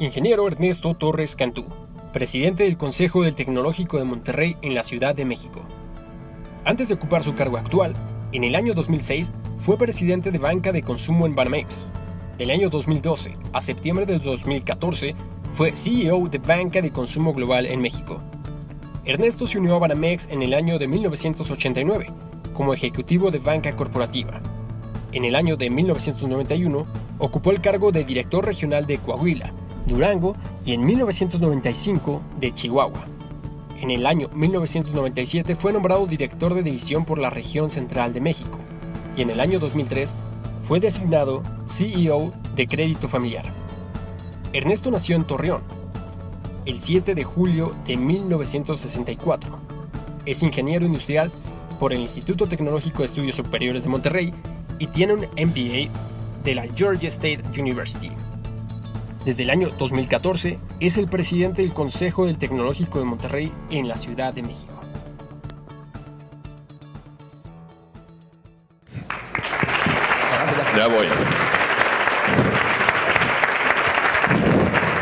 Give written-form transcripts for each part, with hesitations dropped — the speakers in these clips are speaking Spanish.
Ingeniero Ernesto Torres Cantú, presidente del Consejo del Tecnológico de Monterrey en la Ciudad de México. Antes de ocupar su cargo actual, en el año 2006 fue presidente de Banca de Consumo en Banamex. Del año 2012 a septiembre del 2014 fue CEO de Banca de Consumo Global en México. Ernesto se unió a Banamex en el año de 1989 como ejecutivo de banca corporativa. En el año de 1991 ocupó el cargo de director regional de Coahuila, Durango y en 1995 de Chihuahua. En el año 1997 fue nombrado director de división por la región central de México y en el año 2003 fue designado CEO de Crédito Familiar. Ernesto nació en Torreón el 7 de julio de 1964. Es ingeniero industrial por el Instituto Tecnológico de Estudios Superiores de Monterrey y tiene un MBA de la Georgia State University. Desde el año 2014 es el presidente del Consejo del Tecnológico de Monterrey en la Ciudad de México. Ya voy.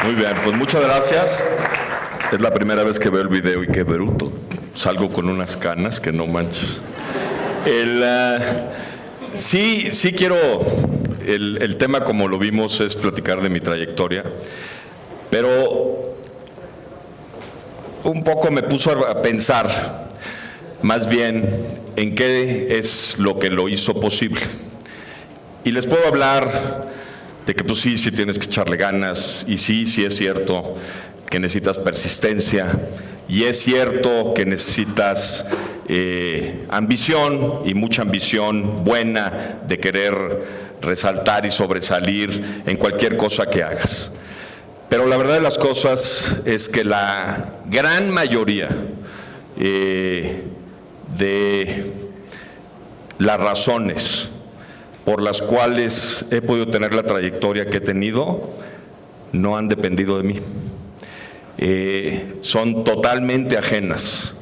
Muy bien, pues muchas gracias. Es la primera vez que veo el video y qué bruto. Salgo con unas canas que no manches. Sí quiero... El tema, como lo vimos, es platicar de mi trayectoria, pero un poco me puso a pensar más bien en qué es lo que lo hizo posible. Y les puedo hablar de que pues sí tienes que echarle ganas, y sí es cierto que necesitas persistencia, y es cierto que necesitas ambición, y mucha ambición buena de querer resaltar y sobresalir en cualquier cosa que hagas. Pero la verdad de las cosas es que la gran mayoría de las razones por las cuales he podido tener la trayectoria que he tenido no han dependido de mí. Son totalmente ajenas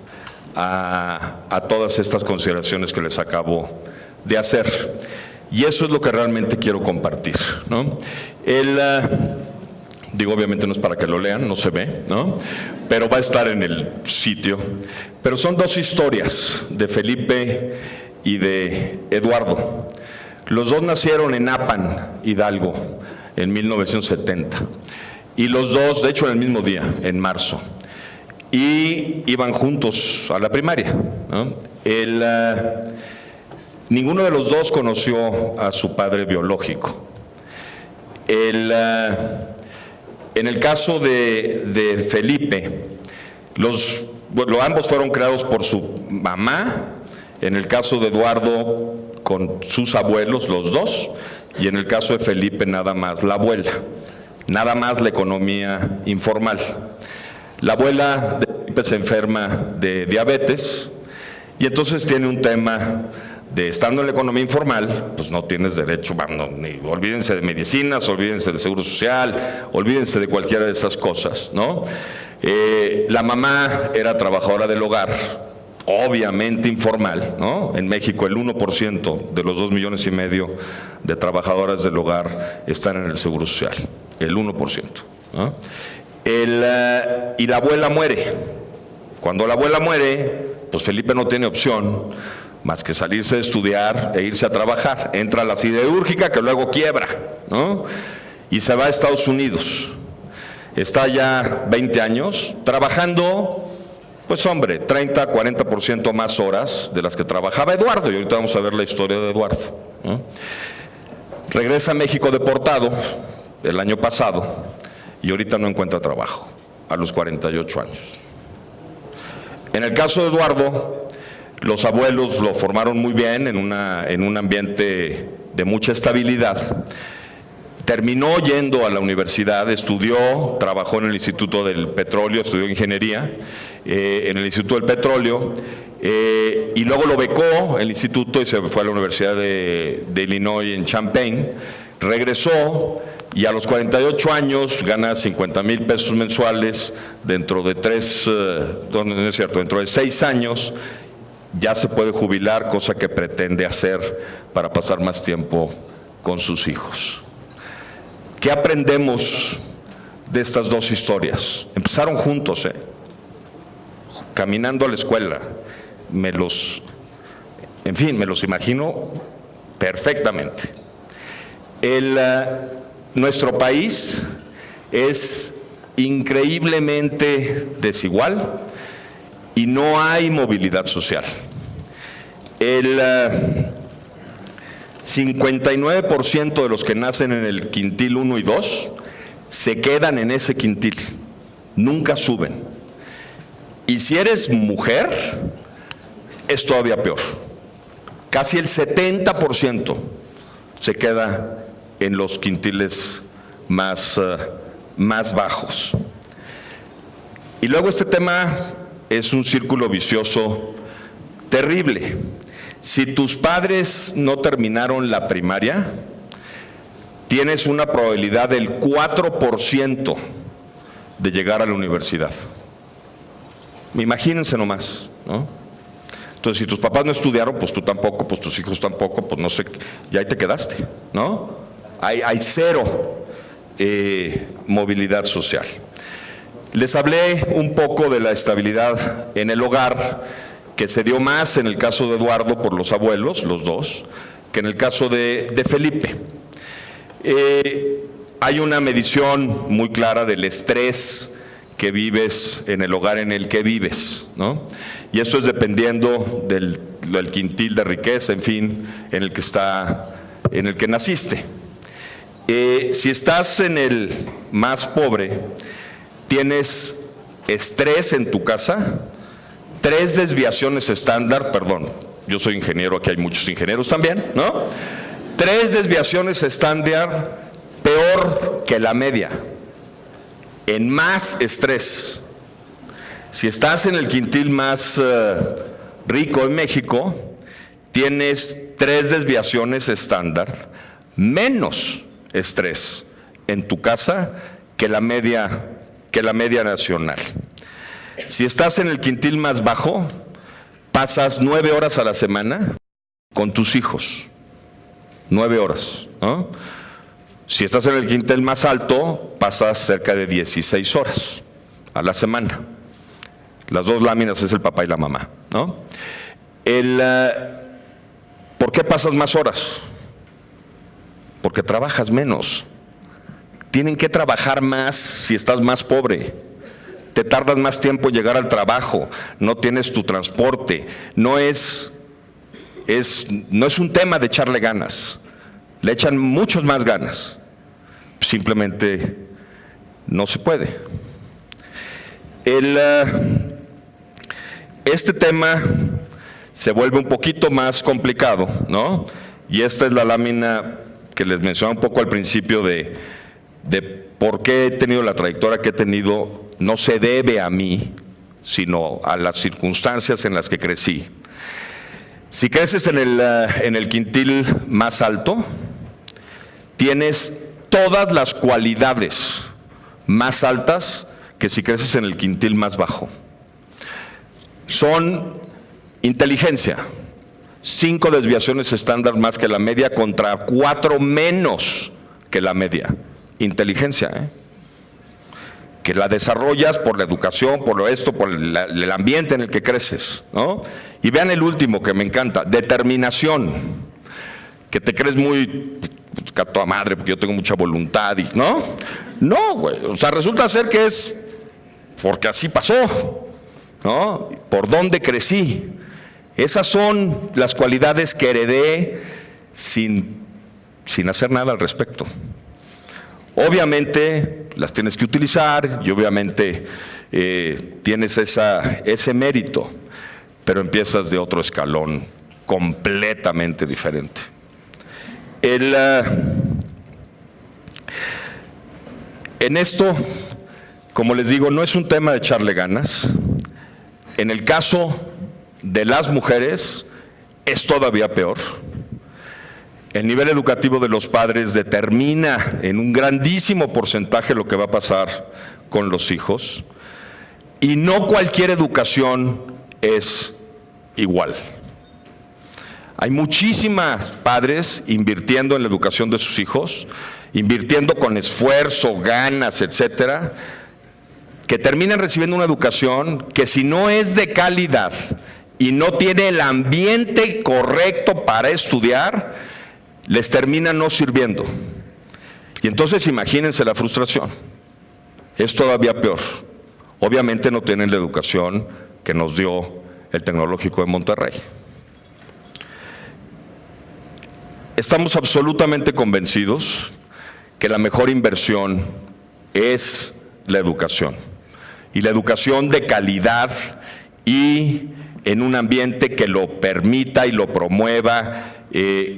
a todas estas consideraciones que les acabo de hacer. Y eso es lo que realmente quiero compartir, ¿no? Digo, obviamente no es para que lo lean, no se ve, ¿no? Pero va a estar en el sitio. Pero son dos historias, de Felipe y de Eduardo. Los dos nacieron en Apan, Hidalgo, en 1970. Y los dos, de hecho, en el mismo día, en marzo. Y iban juntos a la primaria, ¿no? Ninguno de los dos conoció a su padre biológico. En el caso de Felipe, ambos fueron creados por su mamá. En el caso de Eduardo, con sus abuelos, los dos. Y en el caso de Felipe, nada más la abuela. Nada más la economía informal. La abuela de Felipe se enferma de diabetes y entonces tiene un tema de, estando en la economía informal, pues no tienes derecho, olvídense de medicinas, olvídense del seguro social, olvídense de cualquiera de esas cosas, ¿no? La mamá era trabajadora del hogar, obviamente informal, ¿no? En México el 1% de los 2,5 millones de trabajadoras del hogar están en el seguro social, el 1%, ¿no? Y la abuela muere. Cuando la abuela muere, pues Felipe no tiene opción más que salirse de estudiar e irse a trabajar. Entra a la siderúrgica, que luego quiebra, ¿no? Y se va a Estados Unidos. Está ya 20 años trabajando, pues hombre, 30, 40% más horas de las que trabajaba Eduardo. Y ahorita vamos a ver la historia de Eduardo, ¿no? Regresa a México deportado el año pasado y ahorita no encuentra trabajo, a los 48 años. En el caso de Eduardo, los abuelos lo formaron muy bien en un ambiente de mucha estabilidad. Terminó yendo a la universidad, estudió, trabajó en el Instituto del Petróleo, estudió ingeniería en el Instituto del Petróleo, y luego lo becó el instituto y se fue a la Universidad de Illinois en Champaign. Regresó y a los 48 años gana 50,000 pesos mensuales dentro de dentro de 6 años. ya se puede jubilar, cosa que pretende hacer para pasar más tiempo con sus hijos. ¿Qué aprendemos de estas dos historias? Empezaron juntos, caminando a la escuela. Me los imagino perfectamente. Nuestro país es increíblemente desigual y no hay movilidad social. El 59% de los que nacen en el quintil 1 y 2 se quedan en ese quintil, nunca suben. Y si eres mujer, es todavía peor. Casi el 70% se queda en los quintiles más bajos. Y luego este tema es un círculo vicioso terrible. Si tus padres no terminaron la primaria, tienes una probabilidad del 4% de llegar a la universidad. Imagínense nomás, ¿no? Entonces, si tus papás no estudiaron, pues tú tampoco, pues tus hijos tampoco, pues no sé, y ahí te quedaste, ¿no? Hay cero movilidad social. Les hablé un poco de la estabilidad en el hogar, que se dio más en el caso de Eduardo por los abuelos, los dos, que en el caso de Felipe. Hay una medición muy clara del estrés que vives en el hogar en el que vives, ¿no? Y esto es dependiendo del quintil de riqueza, en fin, en el que naciste. Si estás en el más pobre, tienes estrés en tu casa, 3 desviaciones estándar, perdón, yo soy ingeniero, aquí hay muchos ingenieros también, ¿no? 3 desviaciones estándar peor que la media, en más estrés. Si estás en el quintil más rico en México, tienes 3 desviaciones estándar, menos estrés en tu casa que la media nacional. Si estás en el quintil más bajo, pasas 9 horas a la semana con tus hijos. 9 horas, ¿no? Si estás en el quintil más alto, pasas cerca de 16 horas a la semana. Las 2 láminas es el papá y la mamá, ¿no? ¿Por qué pasas más horas? Porque trabajas menos. Tienen que trabajar más si estás más pobre. Te tardas más tiempo en llegar al trabajo, no tienes tu transporte. No es un tema de echarle ganas. Le echan muchas más ganas. Simplemente no se puede. Este tema se vuelve un poquito más complicado, ¿no? Y esta es la lámina que les mencionaba un poco al principio de por qué he tenido la trayectoria que he tenido. No se debe a mí, sino a las circunstancias en las que crecí. Si creces en el quintil más alto, tienes todas las cualidades más altas que si creces en el quintil más bajo. Son inteligencia, 5 desviaciones estándar más que la media contra 4 menos que la media. Inteligencia, que la desarrollas por la educación, por el ambiente en el que creces, ¿no? Y vean el último que me encanta, determinación, que te crees muy a toda madre porque yo tengo mucha voluntad, ¿no? No, güey, o sea, resulta ser que es porque así pasó, ¿no? Por dónde crecí. Esas son las cualidades que heredé sin hacer nada al respecto. Obviamente las tienes que utilizar y obviamente tienes ese mérito, pero empiezas de otro escalón completamente diferente. En esto, como les digo, no es un tema de echarle ganas. En el caso de las mujeres es todavía peor. El nivel educativo de los padres determina en un grandísimo porcentaje lo que va a pasar con los hijos. Y no cualquier educación es igual. Hay muchísimas padres invirtiendo en la educación de sus hijos, invirtiendo con esfuerzo, ganas, etcétera, que terminan recibiendo una educación que, si no es de calidad y no tiene el ambiente correcto para estudiar, les termina no sirviendo. Y entonces imagínense la frustración. Es todavía peor. Obviamente no tienen la educación que nos dio el Tecnológico de Monterrey. Estamos absolutamente convencidos que la mejor inversión es la educación. Y la educación de calidad y en un ambiente que lo permita y lo promueva,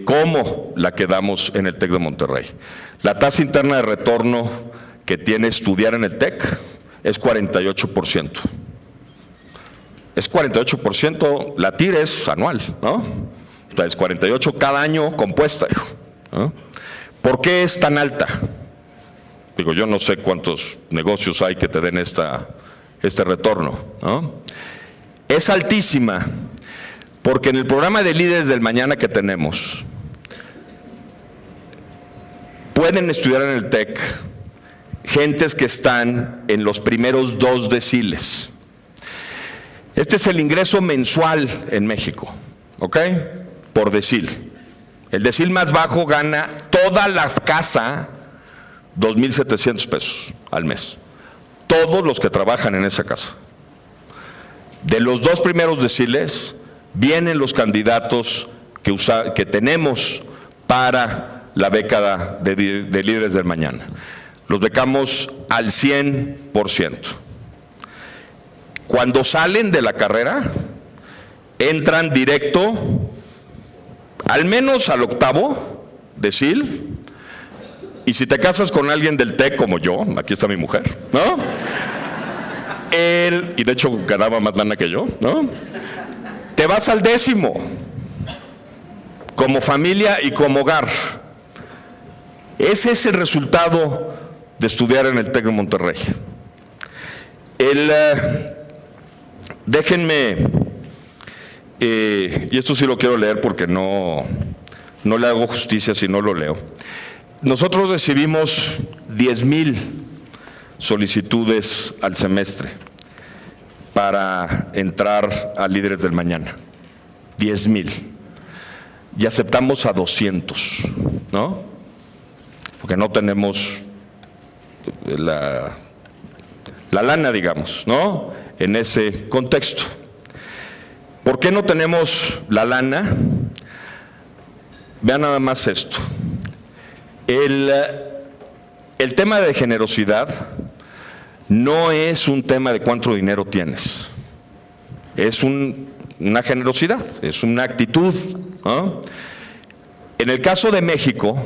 como la que damos en el TEC de Monterrey. La tasa interna de retorno que tiene estudiar en el TEC es 48%. Es 48%, la TIR es anual, ¿no? O sea, es 48 cada año compuesta, ¿no? ¿Por qué es tan alta? Digo, yo no sé cuántos negocios hay que te den este retorno, ¿no? Es altísima porque en el programa de Líderes del Mañana que tenemos, pueden estudiar en el TEC gentes que están en los primeros 2 deciles. Este es el ingreso mensual en México, ¿ok? Por decil. El decil más bajo gana toda la casa 2,700 pesos al mes. Todos los que trabajan en esa casa. De los 2 primeros deciles vienen los candidatos que tenemos para la beca de Líderes del Mañana. Los becamos al 100%. Cuando salen de la carrera, entran directo, al menos al 8º decil, y si te casas con alguien del TEC como yo, aquí está mi mujer, ¿no? Él, y de hecho ganaba más lana que yo, ¿no? Te vas al 10º, como familia y como hogar. Ese es el resultado de estudiar en el TEC de Monterrey. Déjenme, y esto sí lo quiero leer porque no le hago justicia si no lo leo. Nosotros recibimos 10,000 solicitudes al semestre para entrar a Líderes del Mañana. 10,000. Y aceptamos a 200, ¿no? Porque no tenemos la lana, digamos, ¿no? En ese contexto. ¿Por qué no tenemos la lana? Vean nada más esto. El tema de generosidad no es un tema de cuánto dinero tienes. Es una generosidad, es una actitud, ¿no? En el caso de México,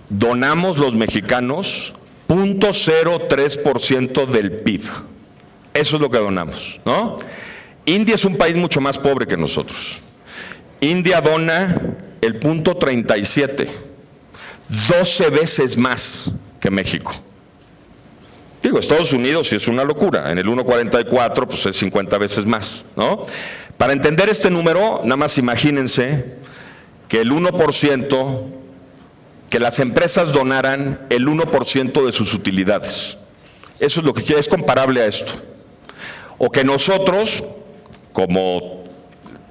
donamos los mexicanos 0.03% del PIB. Eso es lo que donamos, ¿no? India es un país mucho más pobre que nosotros. India dona el 0.37, 12 veces más que México. Digo, Estados Unidos sí es una locura, en el 1.44 pues es 50 veces más, ¿no? Para entender este número, nada más imagínense que el 1%, que las empresas donaran el 1% de sus utilidades. Eso es lo que es comparable a esto. O que nosotros, como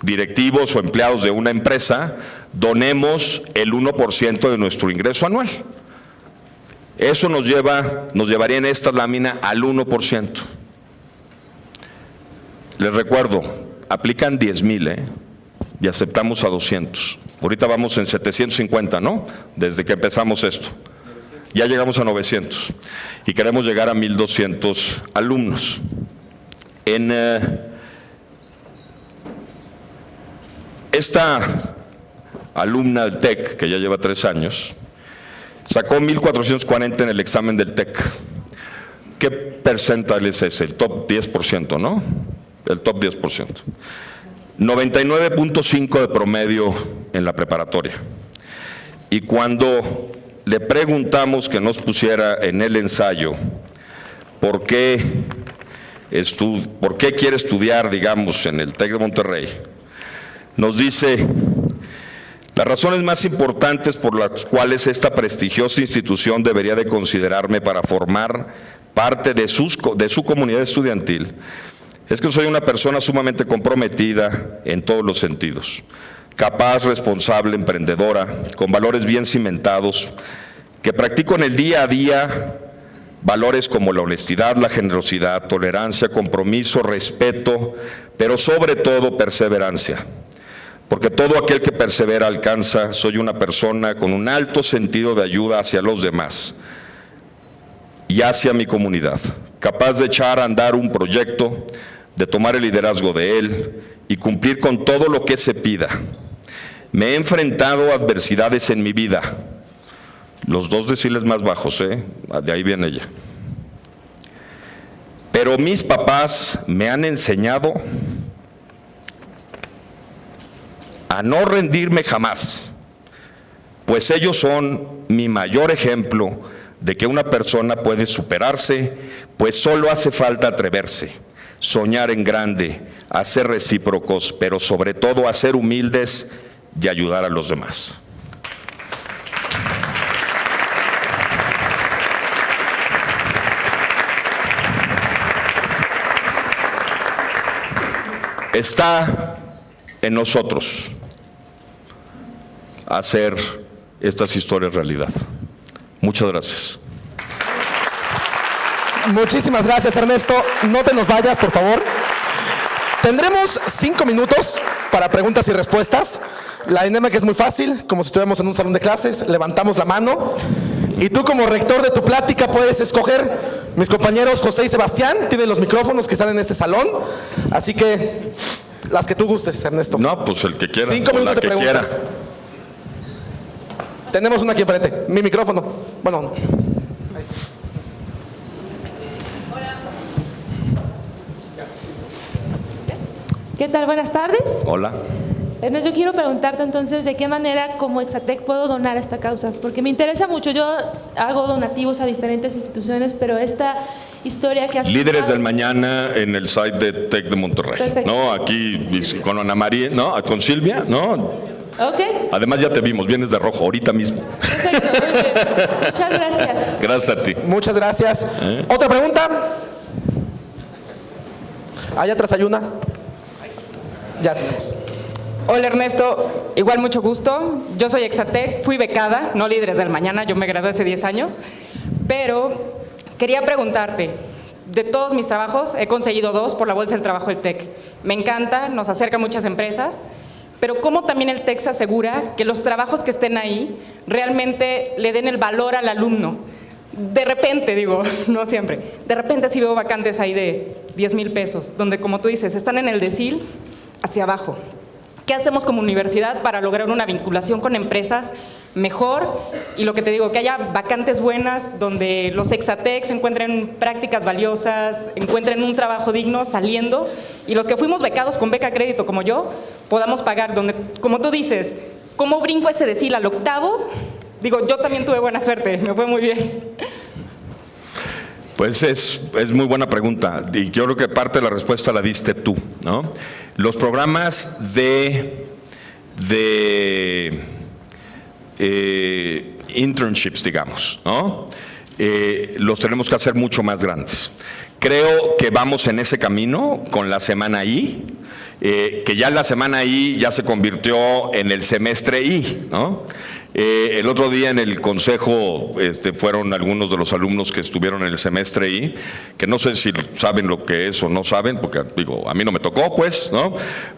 directivos o empleados de una empresa, donemos el 1% de nuestro ingreso anual. Eso nos llevaría en esta lámina al 1%. Les recuerdo, aplican 10,000, y aceptamos a 200. Ahorita vamos en 750, ¿no? Desde que empezamos esto. Ya llegamos a 900 y queremos llegar a 1,200 alumnos. Esta alumna del TEC, que ya lleva 3 años, sacó 1,440 en el examen del TEC. ¿Qué porcentaje es ese? El top 10%, ¿no? El top 10%. 99.5 de promedio en la preparatoria. Y cuando le preguntamos que nos pusiera en el ensayo por qué por qué quiere estudiar, digamos, en el TEC de Monterrey, nos dice: las razones más importantes por las cuales esta prestigiosa institución debería de considerarme para formar parte de su comunidad estudiantil es que soy una persona sumamente comprometida en todos los sentidos, capaz, responsable, emprendedora, con valores bien cimentados, que practico en el día a día valores como la honestidad, la generosidad, tolerancia, compromiso, respeto, pero sobre todo perseverancia. Porque todo aquel que persevera alcanza. Soy una persona con un alto sentido de ayuda hacia los demás y hacia mi comunidad, capaz de echar a andar un proyecto, de tomar el liderazgo de él y cumplir con todo lo que se pida. Me he enfrentado a adversidades en mi vida. Los 2 deciles más bajos, de ahí viene ella. Pero mis papás me han enseñado a no rendirme jamás, pues ellos son mi mayor ejemplo de que una persona puede superarse, pues solo hace falta atreverse, soñar en grande, a ser recíprocos, pero sobre todo a ser humildes y ayudar a los demás. Está en nosotros hacer estas historias realidad. Muchas gracias. Muchísimas gracias, Ernesto. No te nos vayas, por favor. Tendremos 5 minutos para preguntas y respuestas. La dinámica es muy fácil, como si estuviéramos en un salón de clases. Levantamos la mano y tú, como rector de tu plática, puedes escoger. Mis compañeros José y Sebastián tienen los micrófonos que están en este salón, así que las que tú gustes, Ernesto. No, pues el que quiera. 5 minutos de preguntas. Quiera. Tenemos una aquí enfrente. Mi micrófono. Bueno. Ahí está. ¿Qué tal? Buenas tardes. Hola. Ernesto, yo quiero preguntarte entonces de qué manera como Exatec puedo donar a esta causa, porque me interesa mucho. Yo hago donativos a diferentes instituciones, pero esta historia que has Líderes contado... del Mañana en el site de TEC de Monterrey. Perfecto. ¿No? Aquí con Ana María, ¿no? Con Silvia, ¿no? Ok. Además ya te vimos, vienes de rojo ahorita mismo. Perfecto, muy bien. Muchas gracias. Gracias a ti. Muchas gracias. ¿Otra pregunta? Allá atrás hay una. Ya tenemos. Hola Ernesto, igual mucho gusto. Yo soy Exatec, fui becada, no Líderes del Mañana, yo me gradué hace 10 años, pero quería preguntarte, de todos mis trabajos he conseguido 2 por la Bolsa del Trabajo del TEC. Me encanta, nos acerca a muchas empresas, pero ¿cómo también el TEC se asegura que los trabajos que estén ahí realmente le den el valor al alumno? De repente, digo, no siempre, de repente sí veo vacantes ahí de 10,000 pesos, donde, como tú dices, están en el decil hacia abajo. ¿Qué hacemos como universidad para lograr una vinculación con empresas mejor? Y lo que te digo, que haya vacantes buenas donde los Exatecs encuentren prácticas valiosas, encuentren un trabajo digno saliendo, y los que fuimos becados con beca crédito como yo, podamos pagar, donde, como tú dices, ¿cómo brinco ese decil al 8º? Digo, yo también tuve buena suerte, me fue muy bien. Pues es muy buena pregunta, y yo creo que parte de la respuesta la diste tú, ¿no? Los programas de internships, digamos, ¿no? Los tenemos que hacer mucho más grandes. Creo que vamos en ese camino con la Semana I, que ya la Semana I ya se convirtió en el semestre I, ¿no? El otro día en el consejo fueron algunos de los alumnos que estuvieron en el semestre I, que no sé si saben lo que es o no saben, porque digo, a mí no me tocó, pues, ¿no?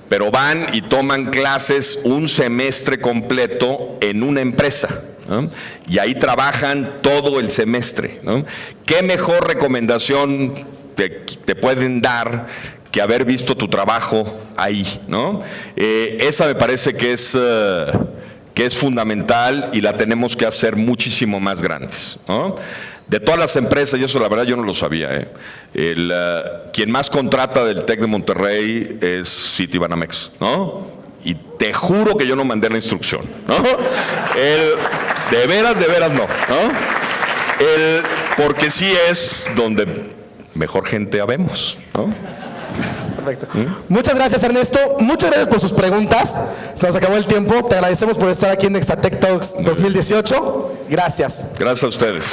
Pero van y toman clases un semestre completo en una empresa, ¿no? Y ahí trabajan todo el semestre, ¿no? ¿Qué mejor recomendación te pueden dar que haber visto tu trabajo ahí, ¿no? Esa me parece que es fundamental y la tenemos que hacer muchísimo más grandes, ¿no? De todas las empresas, y eso la verdad yo no lo sabía, quien más contrata del TEC de Monterrey es Citibanamex, ¿no? Y te juro que yo no mandé la instrucción, ¿no? De veras no, ¿no? Porque sí es donde mejor gente habemos, ¿no? Perfecto. Muchas gracias, Ernesto. Muchas gracias por sus preguntas. Se nos acabó el tiempo. Te agradecemos por estar aquí en Exatec Talks 2018. Gracias. Gracias a ustedes.